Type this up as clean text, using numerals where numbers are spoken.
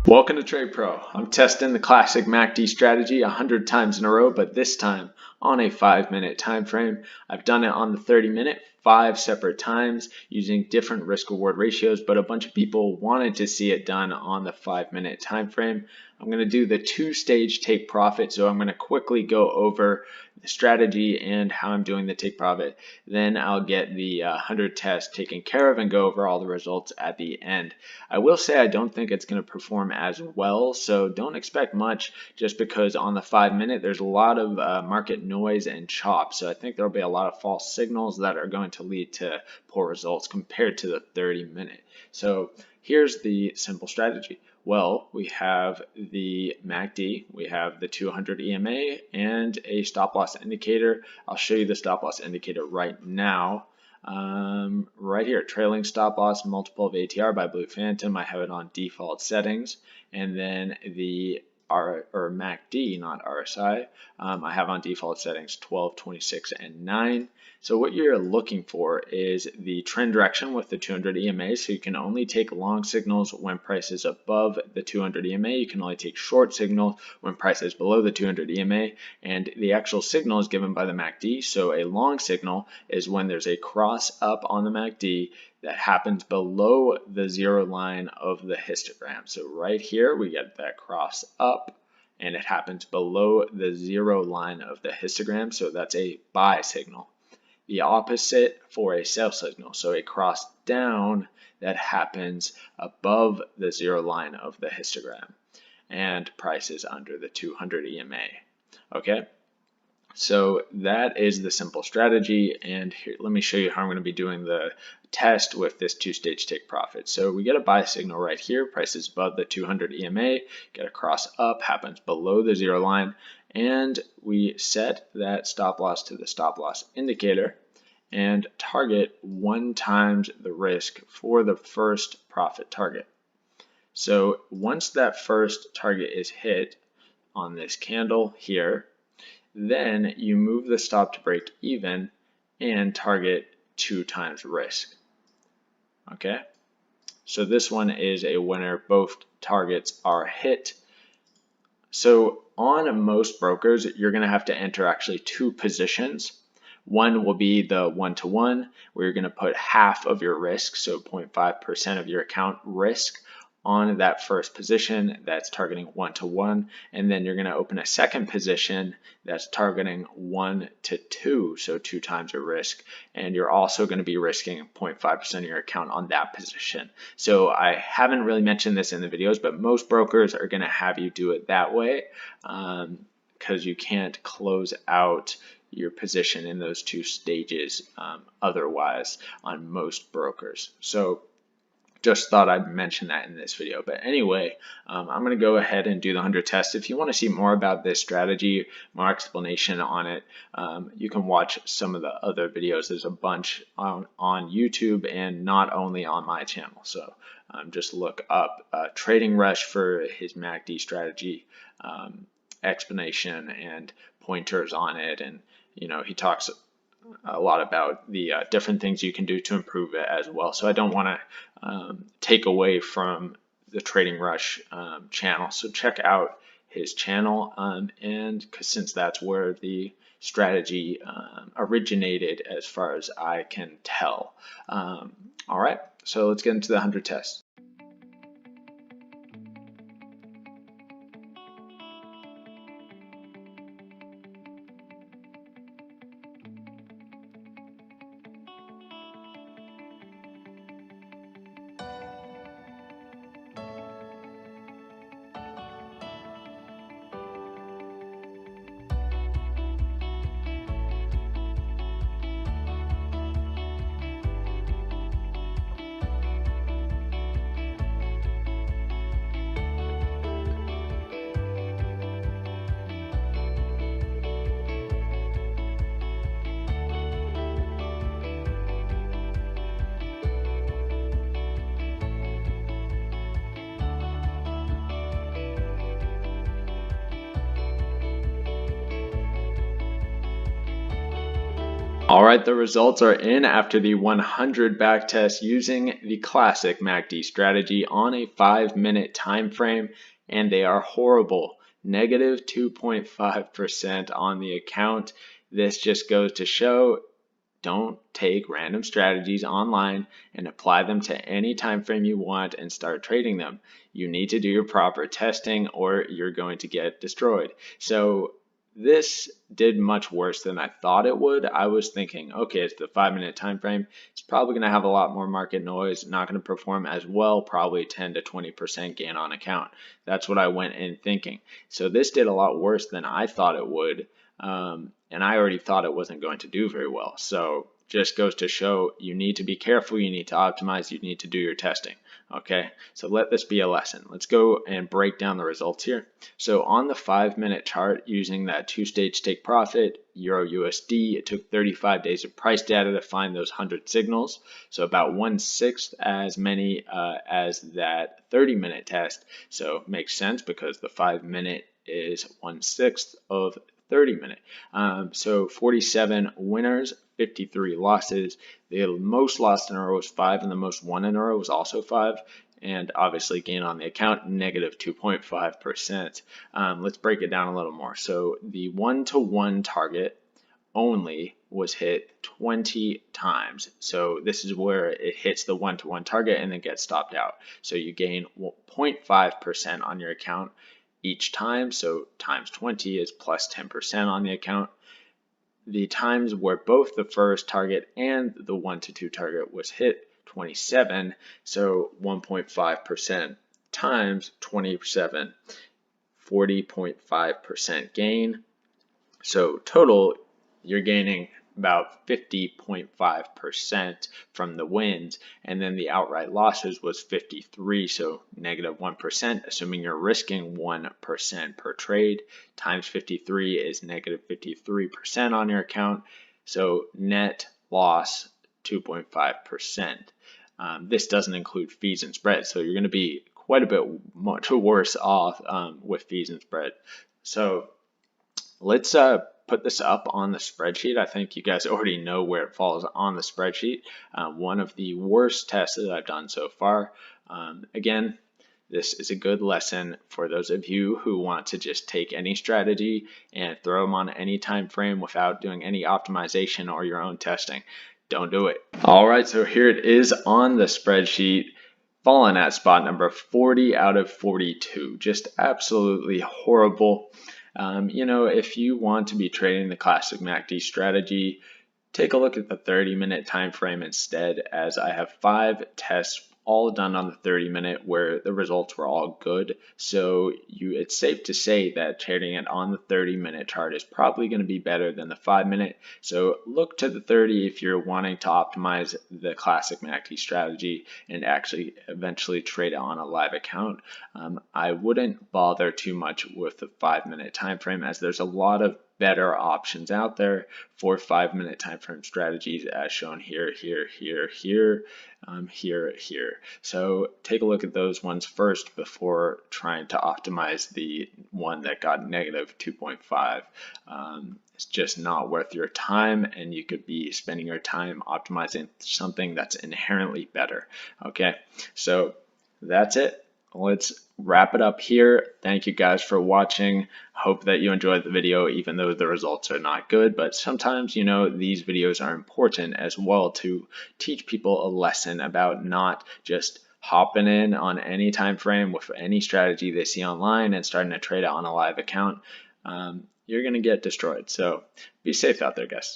Welcome to Trade Pro. I'm testing the classic MACD strategy 100 times in a row, but this time on a 5-minute time frame. I've done it on the 30-minute 5 separate times using different risk-reward ratios, but a bunch of people wanted to see it done on the 5-minute time frame. I'm going to do the 2-stage take profit, so I'm going to quickly go over the strategy and how I'm doing the take profit. Then I'll get the 100 test taken care of and go over all the results at the end. I will say I don't think it's going to perform as well, so don't expect much just because on the 5-minute there's a lot of market noise and chop, so I think there'll be a lot of false signals that are going to lead to poor results compared to the 30-minute. So here's the simple strategy. Well, we have the MACD, we have the 200 EMA, and a stop loss indicator. I'll show you the stop loss indicator right now. Right here, trailing stop loss, multiple of ATR by Blue Phantom. I have it on default settings, and then the MACD, not RSI, I have on default settings 12, 26, and 9. So what you're looking for is the trend direction with the 200 EMA. So you can only take long signals when price is above the 200 EMA. You can only take short signals when price is below the 200 EMA. And the actual signal is given by the MACD. So a long signal is when there's a cross up on the MACD that happens below the zero line of the histogram. So right here we get that cross up and it happens below the zero line of the histogram. So that's a buy signal. The opposite for a sell signal, so a cross down that happens above the zero line of the histogram and price is under the 200 EMA. Okay, so that is the simple strategy, and here, let me show you how I'm going to be doing the test with this 2-stage take profit. So we get a buy signal right here, price is above the 200 EMA, get a cross up, happens below the zero line, and we set that stop loss to the stop loss indicator and target 1 times the risk for the first profit target. So once that first target is hit on this candle here, then you move the stop to break even and target 2 times risk. Okay, so this one is a winner. Both targets are hit. So on most brokers, you're going to have to enter actually 2 positions. One will be the 1-to-1, where you're going to put half of your risk, so 0.5% of your account risk, on that first position that's targeting 1-to-1, and then you're going to open a second position that's targeting 1-to-2, so 2 times your risk, and you're also going to be risking 0.5% of your account on that position. So I haven't really mentioned this in the videos, but most brokers are going to have you do it that way because you can't close out your position in those 2 stages otherwise on most brokers. So just thought I'd mention that in this video. But anyway, I'm going to go ahead and do the 100 test. If you want to see more about this strategy, more explanation on it, you can watch some of the other videos. There's a bunch on YouTube and not only on my channel. So just look up Trading Rush for his MACD strategy explanation and pointers on it. And you know, he talks a lot about the different things you can do to improve it as well. So I don't want to take away from the Trading Rush channel. So check out his channel, and since that's where the strategy originated as far as I can tell. All right, so let's get into the 100 test. All right, the results are in after the 100 back test using the classic MACD strategy on a 5-minute time frame, and they are horrible. Negative 2.5% on the account. This just goes to show, don't take random strategies online and apply them to any time frame you want and start trading them. You need to do your proper testing or you're going to get destroyed. So this did much worse than I thought it would. I was thinking, okay, it's the 5-minute time frame. It's probably going to have a lot more market noise, not going to perform as well, probably 10 to 20% gain on account. That's what I went in thinking. So this did a lot worse than I thought it would. And I already thought it wasn't going to do very well. So just goes to show you need to be careful, you need to optimize, you need to do your testing. Okay, so let this be a lesson. Let's go and break down the results here. So on the 5-minute chart, using that two-stage take profit, Euro USD, it took 35 days of price data to find those 100 signals. So about 1/6 as many as that 30-minute test. So makes sense because the 5-minute is 1/6 of 30-minute. So 47 winners, 53 losses. The most lost in a row was 5, and the most won in a row was also 5. And obviously gain on the account, negative 2.5%. Let's break it down a little more. So the 1-to-1 target only was hit 20 times. So this is where it hits the 1-to-1 target and then gets stopped out. So you gain 0.5% on your account each time, so times 20 is plus 10% on the account. The times where both the first target and the 1-to-2 target was hit, 27, so 1.5% times 27, 40.5% gain. So total, you're gaining about 50.5% from the wins, and then the outright losses was 53, so negative 1%, assuming you're risking 1% per trade, times 53 is negative 53% on your account, so net loss 2.5%. This doesn't include fees and spread, so you're going to be quite a bit much worse off with fees and spread. So let's put this up on the spreadsheet. I think you guys already know where it falls on the spreadsheet. One of the worst tests that I've done so far. Again, this is a good lesson for those of you who want to just take any strategy and throw them on any time frame without doing any optimization or your own testing. Don't do it. All right, so here it is on the spreadsheet. Fallen at spot number 40 out of 42. Just absolutely horrible. If you want to be trading the classic MACD strategy, take a look at the 30-minute time frame instead, as I have 5 tests all done on the 30-minute where the results were all good. So it's safe to say that trading it on the 30-minute chart is probably going to be better than the 5-minute. So look to the 30 if you're wanting to optimize the classic MACD strategy and actually eventually trade it on a live account. I wouldn't bother too much with the 5-minute time frame, as there's a lot of better options out there for 5-minute time frame strategies, as shown here, here, here. So take a look at those ones first before trying to optimize the one that got negative 2.5. It's just not worth your time, and you could be spending your time optimizing something that's inherently better. Okay, so that's it. Let's wrap it up here. Thank you guys for watching. Hope that you enjoyed the video, even though the results are not good. But sometimes, these videos are important as well to teach people a lesson about not just hopping in on any time frame with any strategy they see online and starting to trade it on a live account. You're going to get destroyed. So be safe out there, guys.